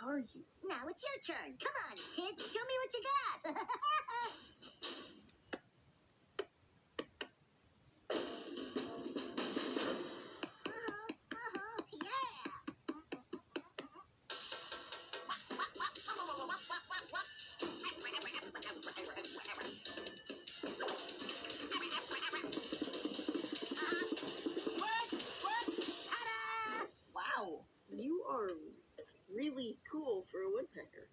are you? Now it's your turn. Come on, kid. Show me what you got. Wow, you are really cool for a woodpecker.